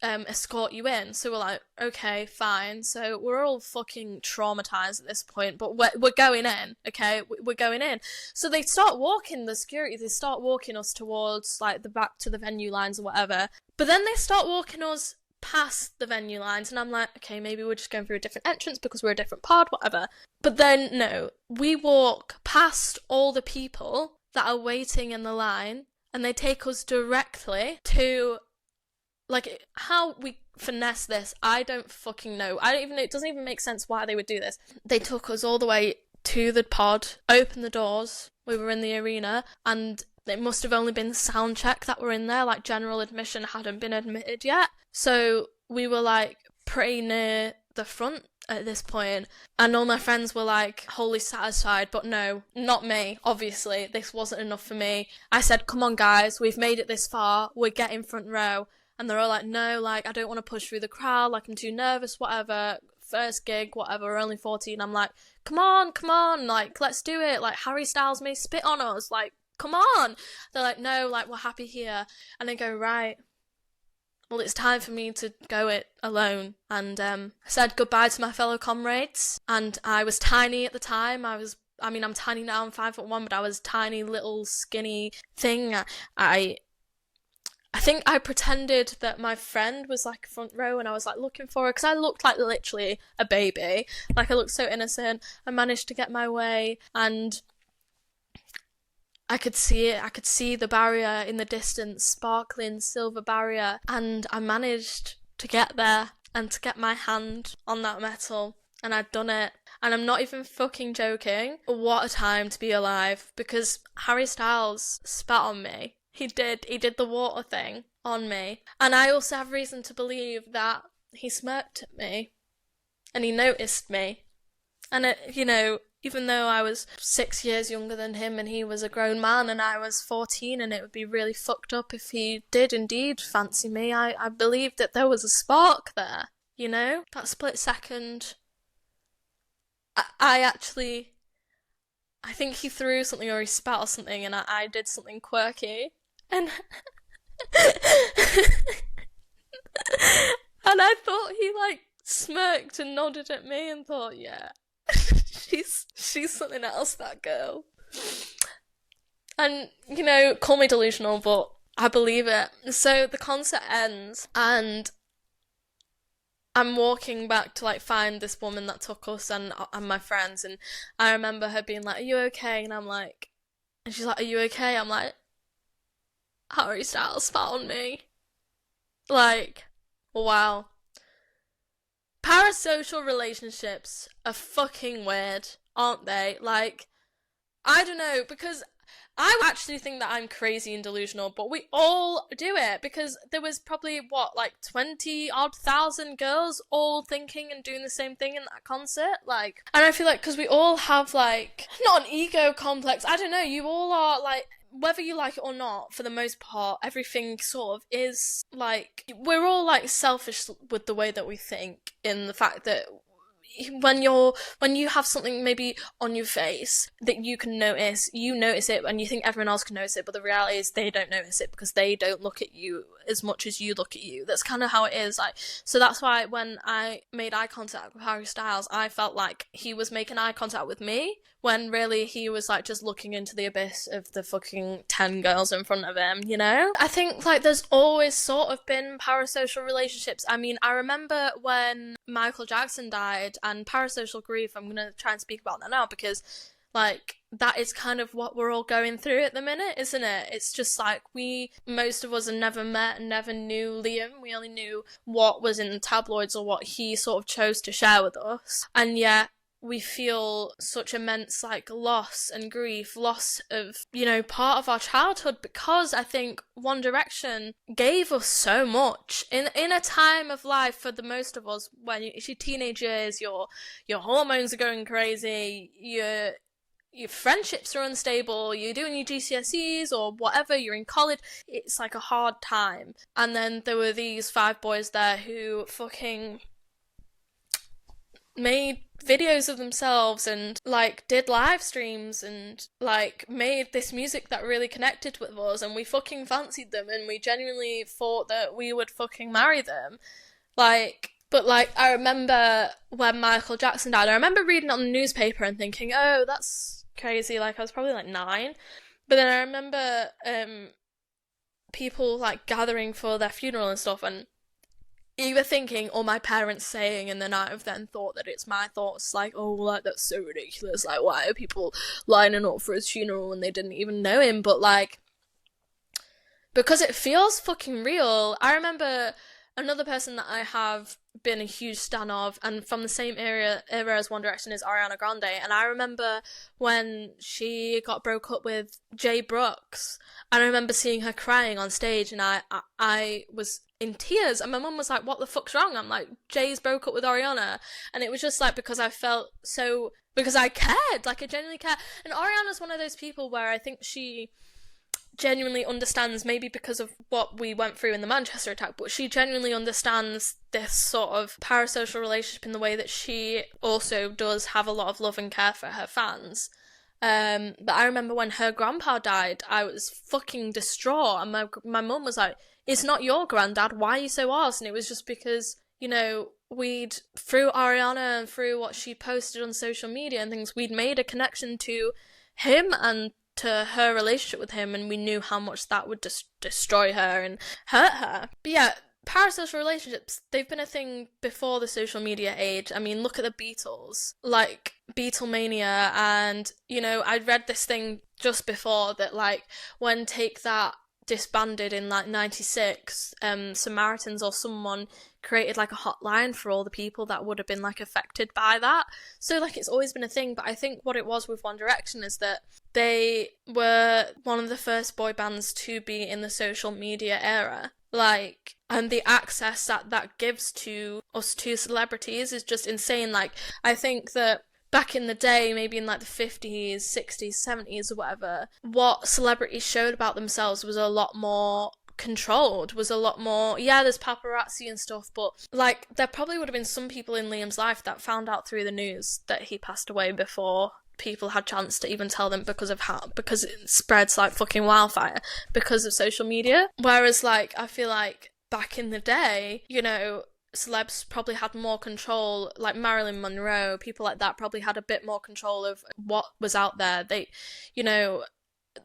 A: escort you in. So we're like, okay, fine. So we're all fucking traumatized at this point, but we're going in, okay? We're going in. So they start walking, the security, they start walking us towards like the back to the venue lines or whatever. But then they start walking us past the venue lines, and I'm like, okay, maybe we're just going through a different entrance because we're a different pod, whatever. But then, no, we walk past all the people that are waiting in the line, and they take us directly to, like, how we finesse this, I don't fucking know. I don't even know, it doesn't even make sense why they would do this. They took us all the way to the pod, opened the doors, we were in the arena, and it must have only been sound check that were in there, like general admission hadn't been admitted yet. So we were like pretty near the front at this point, and all my friends were like wholly satisfied, but no, not me, obviously. This wasn't enough for me. I said, come on guys, we've made it this far, we're getting front row. And they're all like, no, like, I don't want to push through the crowd, like, I'm too nervous, whatever, first gig, whatever, we're only 14. I'm like, come on, like, let's do it, like, Harry Styles may spit on us, like, come on. They're like, no, like, we're happy here. And I go, right, well, it's time for me to go it alone. And I said goodbye to my fellow comrades, and I was tiny at the time. I'm tiny now, I'm 5'1", but I was tiny, little, skinny thing. I think I pretended that my friend was like front row, and I was like looking for her, because I looked like literally a baby. Like, I looked so innocent. I managed to get my way, and I could see it. I could see the barrier in the distance, sparkling silver barrier, and I managed to get there and to get my hand on that metal, and I'd done it. And I'm not even fucking joking. What a time to be alive, because Harry Styles spat on me. He did the water thing on me. And I also have reason to believe that he smirked at me, and he noticed me. And even though I was 6 years younger than him, and he was a grown man, and I was 14, and it would be really fucked up if he did indeed fancy me, I believed that there was a spark there, that split second. I think he threw something, or he spat or something, and I did something quirky, and and I thought he like smirked and nodded at me and thought, yeah, she's something else, that girl. And call me delusional, but I believe it. So the concert ends, and I'm walking back to like find this woman that took us and my friends, and I remember her being like, are you okay? And I'm like, and she's like, are you okay? I'm like, Harry Styles spat on me. Like, wow. Parasocial relationships are fucking weird, aren't they? Like, I don't know, because I actually think that I'm crazy and delusional, but we all do it, because there was probably, 20,000 girls all thinking and doing the same thing in that concert, like, and I feel like, because we all have, like, not an ego complex, I don't know, you all are, like, whether you like it or not, for the most part, everything sort of is, like, we're all, like, selfish with the way that we think, in the fact that when you have something maybe on your face that you can notice, you notice it, and you think everyone else can notice it, but the reality is they don't notice it, because they don't look at you as much as you look at you. That's kind of how it is. Like, so that's why when I made eye contact with Harry Styles, I felt like he was making eye contact with me, when really he was like just looking into the abyss of the fucking 10 girls in front of him, I think like there's always sort of been parasocial relationships. I mean, I remember when Michael Jackson died, and parasocial grief, I'm gonna try and speak about that now, because like that is kind of what we're all going through at the minute, isn't it? It's just like most of us have never met and never knew Liam. We only knew what was in the tabloids or what he sort of chose to share with us, and yet we feel such immense like loss and grief, loss of, part of our childhood, because I think One Direction gave us so much in a time of life for the most of us, when it's your teenage years, your hormones are going crazy, your friendships are unstable, you're doing your GCSEs or whatever, you're in college, it's like a hard time. And then there were these 5 boys there who fucking made videos of themselves and like did live streams and like made this music that really connected with us, and we fucking fancied them and we genuinely thought that we would fucking marry them. Like, but like, I remember when Michael Jackson died, I remember reading it on the newspaper and thinking, oh, that's crazy. Like, I was probably like 9. But then I remember people like gathering for their funeral and stuff, and either thinking or my parents saying, and then I've then thought that it's my thoughts, like, oh, like, that's so ridiculous, like, why are people lining up for his funeral when they didn't even know him? But like, because it feels fucking real. I remember another person that I have been a huge stan of, and from the same era as One Direction, is Ariana Grande. And I remember when she got broke up with Jay Brooks, and I remember seeing her crying on stage, and I was in tears, and my mum was like, what the fuck's wrong? I'm like, Jay's broke up with Ariana. And it was just like, because I cared, like, I genuinely care. And Ariana's one of those people where I think she genuinely understands, maybe because of what we went through in the Manchester attack, but she genuinely understands this sort of parasocial relationship in the way that she also does have a lot of love and care for her fans. But I remember when her grandpa died, I was fucking distraught, and my mum was like, it's not your granddad, why are you so arsed? And it was just because, you know, we'd, through Ariana and through what she posted on social media and things, we'd made a connection to him and to her relationship with him, and we knew how much that would destroy her and hurt her. But yeah, parasocial relationships, they've been a thing before the social media age. I mean, look at the Beatles, like Beatlemania, and, you know, I read this thing just before that, like, when Take That disbanded in like 96, Samaritans or someone created like a hotline for all the people that would have been like affected by that. So like, it's always been a thing. But I think what it was with One Direction is that they were one of the first boy bands to be in the social media era, like, and the access that gives to us, to celebrities, is just insane. Like, I think that back in the day, maybe in like the 50s, 60s, 70s or whatever, what celebrities showed about themselves was a lot more controlled, was a lot more, yeah, there's paparazzi and stuff, but like, there probably would have been some people in Liam's life that found out through the news that he passed away before people had chance to even tell them, because it spreads like fucking wildfire because of social media. Whereas like, I feel like back in the day, you know, celebs probably had more control, like Marilyn Monroe, people like that probably had a bit more control of what was out there. They, you know,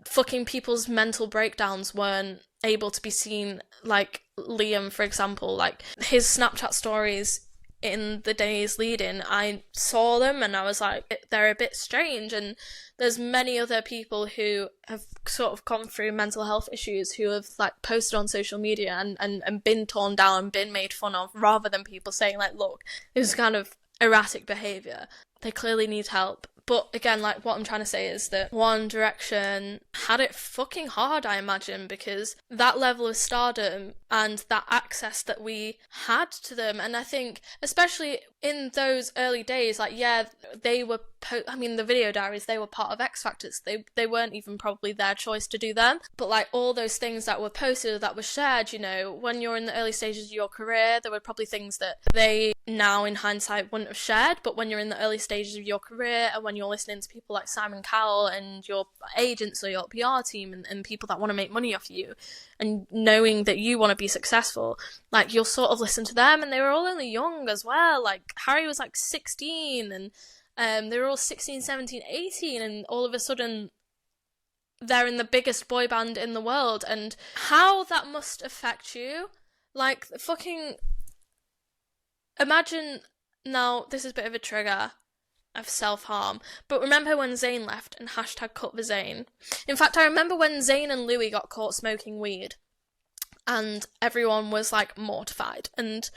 A: fucking people's mental breakdowns weren't able to be seen. Like Liam, for example, like his Snapchat stories in the days leading, I saw them and I was like, they're a bit strange. And there's many other people who have sort of gone through mental health issues who have like posted on social media and been torn down, been made fun of, rather than people saying like, look, this is kind of erratic behaviour, they clearly need help. But again, like, what I'm trying to say is that One Direction had it fucking hard, I imagine, because that level of stardom and that access that we had to them, and I think especially in those early days, like, yeah, they were I mean, the Video Diaries, they were part of X Factors. They weren't even probably their choice to do them, but like all those things that were posted, that were shared, you know, when you're in the early stages of your career, there were probably things that they now in hindsight wouldn't have shared, but when you're in the early stages of your career and when you're listening to people like Simon Cowell and your agents or your PR team and people that want to make money off you, and knowing that you want to be successful, like, you'll sort of listen to them. And they were all only young as well, like Harry was like 16 and they were all 16, 17, 18, and all of a sudden they're in the biggest boy band in the world. And how that must affect you, like, fucking imagine, now this is a bit of a trigger of self-harm, but remember when Zayn left and hashtag cut the Zayn? In fact, I remember when Zayn and Louis got caught smoking weed and everyone was like mortified and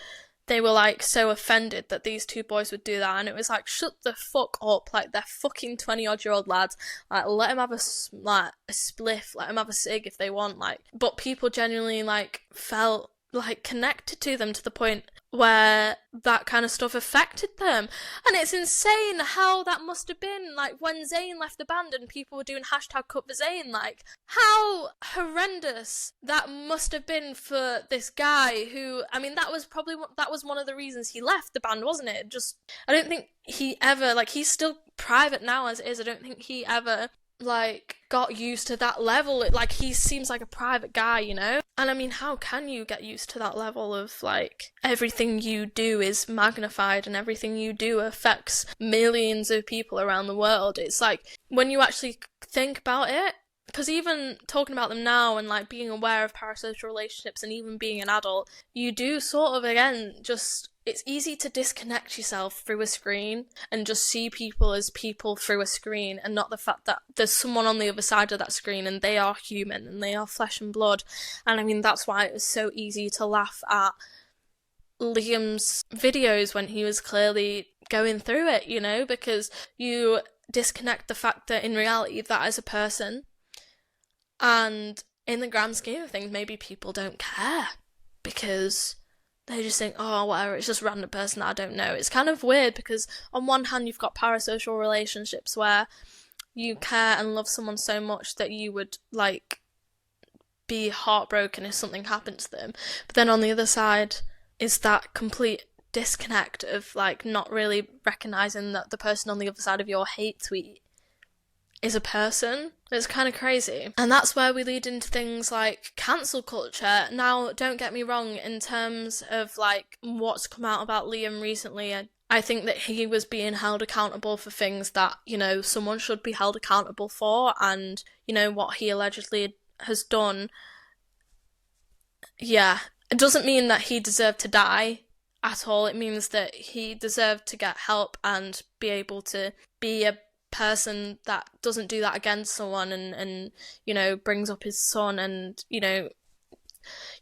A: they were like so offended that these two boys would do that, and it was like, shut the fuck up, like, they're fucking 20-odd-year-old lads, like, let them have a spliff, let them have a cig if they want, like. But people genuinely like felt like connected to them to the point where that kind of stuff affected them. And it's insane how that must have been, like, when Zayn left the band and people were doing hashtag cut for Zayn, like, how horrendous that must have been for this guy who, I mean, that was one of the reasons he left the band, wasn't it? Just, I don't think he ever, like, he's still private now as it is, I don't think he ever, like, got used to that level. Like, he seems like a private guy, you know? And I mean, how can you get used to that level of, like, everything you do is magnified and everything you do affects millions of people around the world? It's like, when you actually think about it, because even talking about them now and, like, being aware of parasocial relationships and even being an adult, you do sort of, again, just, it's easy to disconnect yourself through a screen and just see people as people through a screen and not the fact that there's someone on the other side of that screen and they are human and they are flesh and blood. And I mean, that's why it was so easy to laugh at Liam's videos when he was clearly going through it, you know, because you disconnect the fact that in reality that is a person, and in the grand scheme of things maybe people don't care because they just think, oh, whatever, it's just a random person that I don't know. It's kind of weird because on one hand you've got parasocial relationships where you care and love someone so much that you would, like, be heartbroken if something happened to them. But then on the other side is that complete disconnect of, like, not really recognising that the person on the other side of your hate tweet is a person. It's kind of crazy. And that's where we lead into things like cancel culture. Now, don't get me wrong, in terms of, like, what's come out about Liam recently, I think that he was being held accountable for things that, you know, someone should be held accountable for, and, you know, what he allegedly has done, yeah, it doesn't mean that he deserved to die at all. It means that he deserved to get help and be able to be a person that doesn't do that against someone and you know, brings up his son, and you know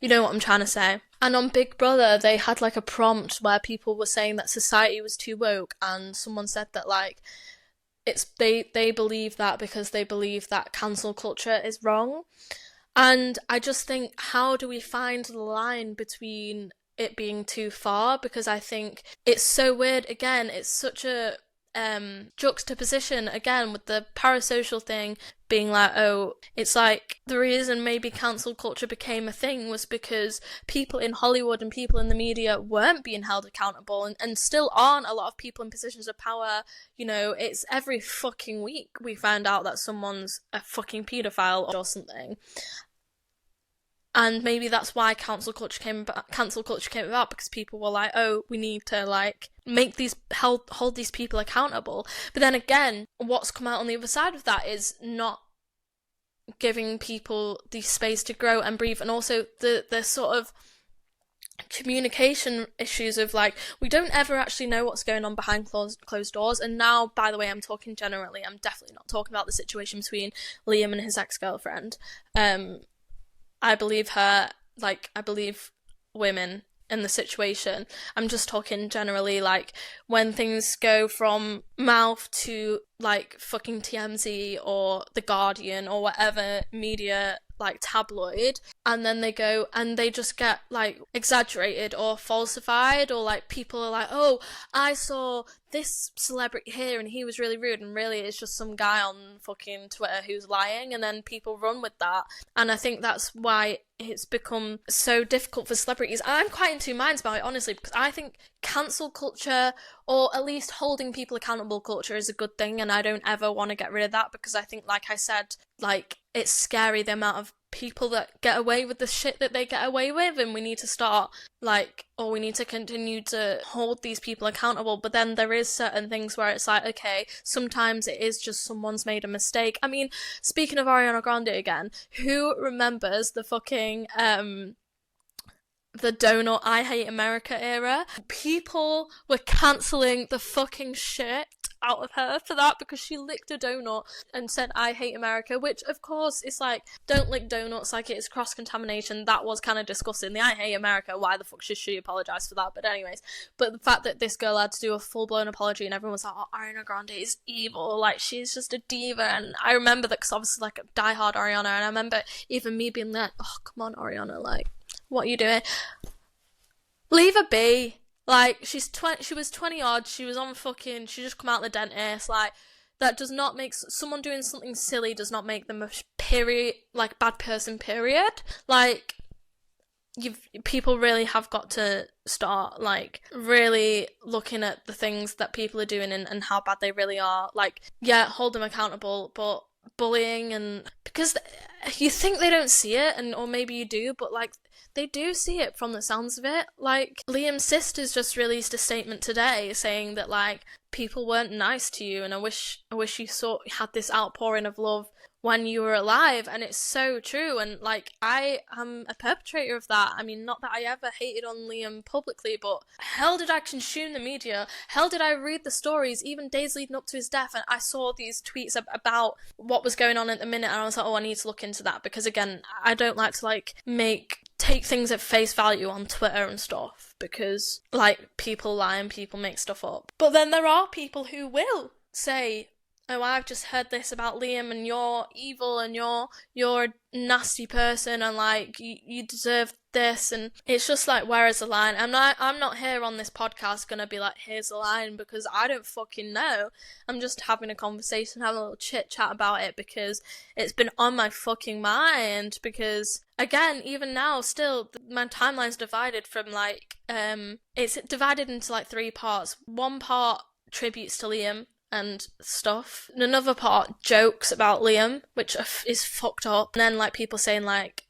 A: what I'm trying to say. And on Big Brother they had, like, a prompt where people were saying that society was too woke, and someone said that, like, it's they believe that because they believe that cancel culture is wrong. And I just think, how do we find the line between it being too far? Because I think it's so weird. Again, it's such a juxtaposition, again, with the parasocial thing being like, oh, it's like the reason maybe cancel culture became a thing was because people in Hollywood and people in the media weren't being held accountable, and still aren't. A lot of people in positions of power, you know, it's every fucking week we find out that someone's a fucking paedophile or something. And maybe that's why cancel culture came about, because people were like, oh, we need to, like, make these hold these people accountable. But then again, what's come out on the other side of that is not giving people the space to grow and breathe, and also the sort of communication issues of, like, we don't ever actually know what's going on behind closed doors. And now, by the way, I'm talking generally, I'm definitely not talking about the situation between Liam and his ex-girlfriend. I believe her, like, I believe women in the situation. I'm just talking generally, like, when things go from mouth to, like, fucking TMZ or The Guardian or whatever media, like, tabloid, and then they go and they just get, like, exaggerated or falsified, or, like, people are like, oh, I saw this celebrity here and he was really rude, and really it's just some guy on fucking Twitter who's lying, and then people run with that. And I think that's why it's become so difficult for celebrities. And I'm quite in two minds about it, honestly, because I think cancel culture, or at least holding people accountable culture, is a good thing, and I don't ever want to get rid of that, because I think, like I said, like, it's scary the amount of people that get away with the shit that they get away with, and we need to start, like, or we need to continue to hold these people accountable. But then there is certain things where it's like, okay, sometimes it is just someone's made a mistake. I mean, speaking of Ariana Grande again, who remembers the fucking the donut I Hate America era? People were cancelling the fucking shit out of her for that, because she licked a donut and said I hate America, which of course is like, don't lick donuts, like, it's cross-contamination. That was kind of disgusting. The I hate America, why the fuck should she apologise for that? But anyways, but the fact that this girl had to do a full-blown apology and everyone was like, oh, Ariana Grande is evil, like, she's just a diva. And I remember that, because obviously, like, a diehard Ariana, and I remember even me being like, oh, come on, Ariana, like, what are you doing? Leave her be. Like, she was 20 odd, she was on fucking, she just come out the dentist, like, that does not make, someone doing something silly does not make them a period, like, bad person, period. Like, people really have got to start, like, really looking at the things that people are doing and how bad they really are. Like, yeah, hold them accountable, but bullying, and because you think they don't see it, and or maybe you do, but like they do see it from the sounds of it. Like, Liam's sisters just released a statement today saying that, like, people weren't nice to you, and I wish you had this outpouring of love when you were alive. And it's so true, and like, I am a perpetrator of that. I mean, not that I ever hated on Liam publicly, but hell did I consume the media, hell did I read the stories even days leading up to his death, and I saw these tweets about what was going on at the minute, and I was like, oh, I need to look into that, because again, I don't like to like take things at face value on Twitter and stuff, because like, people lie and people make stuff up. But then there are people who will say, oh, I've just heard this about Liam and you're evil and you're a nasty person, and like, you deserve this. And it's just like, where is the line? I'm not here on this podcast gonna be like, here's the line, because I don't fucking know. I'm just having a conversation, having a little chit chat about it, because it's been on my fucking mind. Because again, even now, still, my timeline's divided from like, it's divided into like 3 parts. One part tributes to Liam and stuff, and another part jokes about Liam, which is fucked up. And then like, people saying like,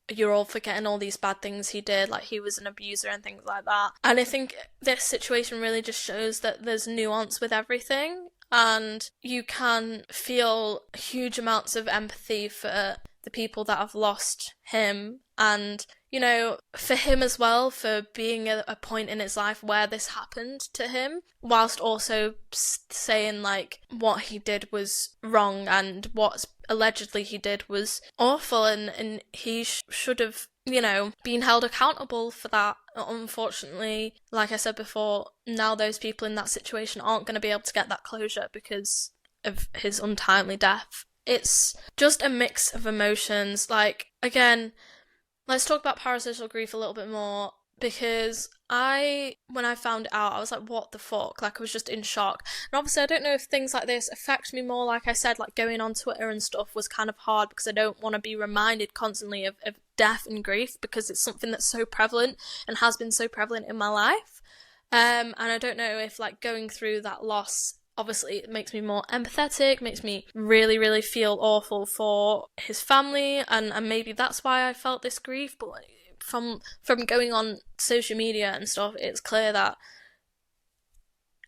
A: you're all forgetting all these bad things he did, like he was an abuser and things like that. And I think this situation really just shows that there's nuance with everything, and you can feel huge amounts of empathy for the people that have lost him, and you know, for him as well, for being a point in his life where this happened to him, whilst also saying like, what he did was wrong and what allegedly he did was awful, and he should have, you know, been held accountable for that. Unfortunately, like I said before, now those people in that situation aren't going to be able to get that closure because of his untimely death. It's just a mix of emotions. Like, again, let's talk about parasocial grief a little bit more, because when I found out, I was like, what the fuck? Like, I was just in shock. And obviously, I don't know if things like this affect me more. Like I said, like, going on Twitter and stuff was kind of hard, because I don't want to be reminded constantly of death and grief, because it's something that's so prevalent and has been so prevalent in my life. And I don't know if, like, going through that loss, obviously, it makes me more empathetic, makes me really, really feel awful for his family, and maybe that's why I felt this grief. But from going on social media and stuff, it's clear that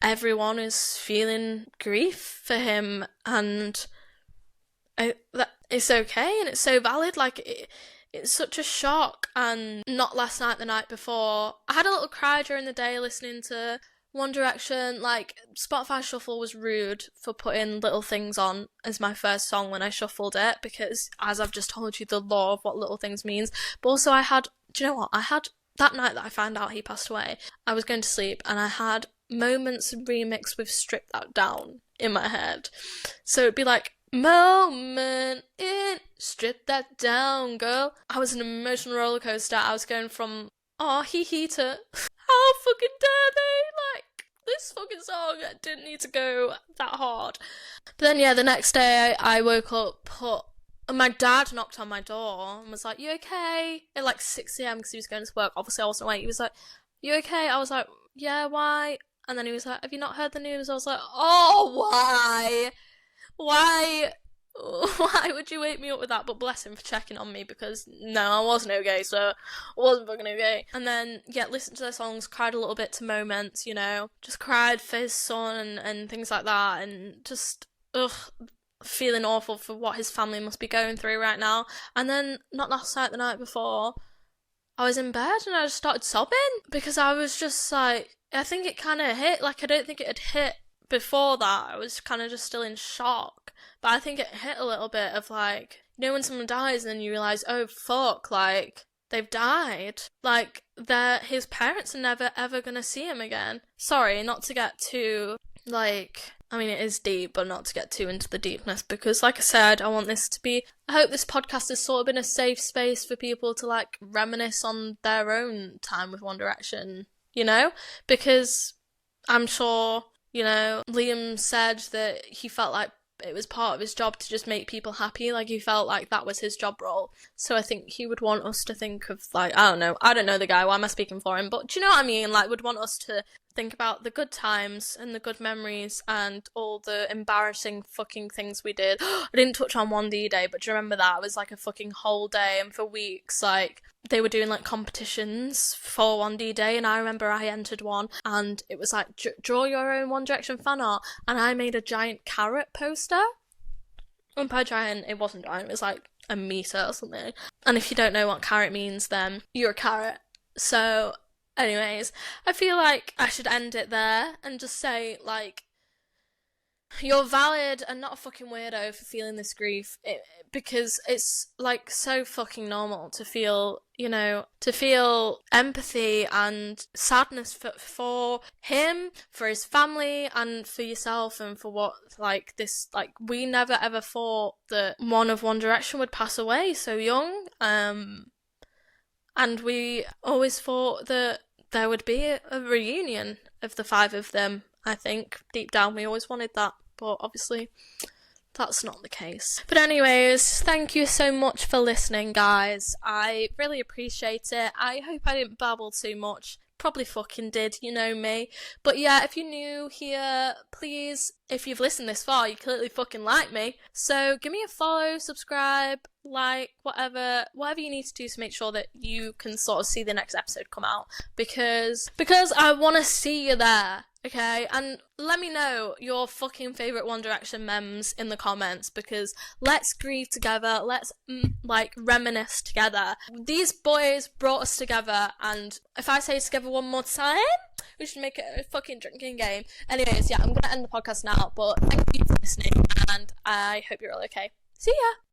A: everyone is feeling grief for him, and that it's okay, and it's so valid. Like, it's such a shock. And not last night, the night before, I had a little cry during the day listening to One Direction. Like, Spotify Shuffle was rude for putting Little Things on as my first song when I shuffled it, because, as I've just told you, the law of what Little Things means. But also, do you know what? I had, that night that I found out he passed away, I was going to sleep, and I had Moments remixed with Strip That Down in my head. So it'd be like, moment in, strip that down, girl. I was an emotional roller coaster. I was going from, oh, hee to, how fucking dare they? Like, this fucking song didn't need to go that hard. But then, yeah, the next day I woke up, and my dad knocked on my door and was like, you okay? At like 6 a.m, because he was going to work. Obviously, I wasn't awake. He was like, you okay? I was like, yeah, why? And then he was like, have you not heard the news? I was like, oh, why? Why would you wake me up with that? But bless him for checking on me, because no, I wasn't okay, so I wasn't fucking okay. And then, yeah, listened to their songs, cried a little bit to Moments, you know, just cried for his son and things like that, and just, feeling awful for what his family must be going through right now. And then, not last night, the night before, I was in bed and I just started sobbing, because I was just like, I think it kind of hit, like, I don't think it had hit before that. I was kind of just still in shock, but I think it hit a little bit of like, you know, when someone dies and then you realise, oh fuck, like, they've died, like, his parents are never ever gonna see him again. Sorry, not to get too, like, I mean, it is deep, but not to get too into the deepness, because like I said, I hope this podcast has sort of been a safe space for people to like reminisce on their own time with One Direction, you know? Because I'm sure, you know, Liam said that he felt like it was part of his job to just make people happy. Like, he felt like that was his job role. So I think he would want us to think of, like, I don't know the guy, why am I speaking for him? But do you know what I mean? Like, would want us to think about the good times and the good memories and all the embarrassing fucking things we did. I didn't touch on 1D day, but do you remember that? It was like a fucking whole day, and for weeks, like, they were doing like competitions for 1D day, and I remember I entered one, and it was like, draw your own One Direction fan art, and I made a giant carrot poster. And by giant, it wasn't giant, it was like a meter or something. And if you don't know what carrot means, then you're a carrot. So anyways, I feel like I should end it there and just say, like, you're valid and not a fucking weirdo for feeling this grief, because it's, like, so fucking normal to feel, you know, to feel empathy and sadness for him, for his family, and for yourself, and for what, like, this, like, we never ever thought that one of One Direction would pass away so young, and we always thought that there would be a reunion of the 5 of them. I think deep down we always wanted that, but obviously that's not the case. But anyways, thank you so much for listening, guys. I really appreciate it. I hope I didn't babble too much. Probably fucking did, you know me. But yeah, if you're new here, please, if you've listened this far, you clearly fucking like me. So give me a follow, subscribe, like, whatever you need to do to make sure that you can sort of see the next episode come out. Because I want to see you there. Okay, and let me know your fucking favourite One Direction memes in the comments, because let's grieve together, let's, like, reminisce together. These boys brought us together, and if I say together one more time, we should make it a fucking drinking game. Anyways, yeah, I'm gonna end the podcast now, but thank you for listening, and I hope you're all okay. See ya!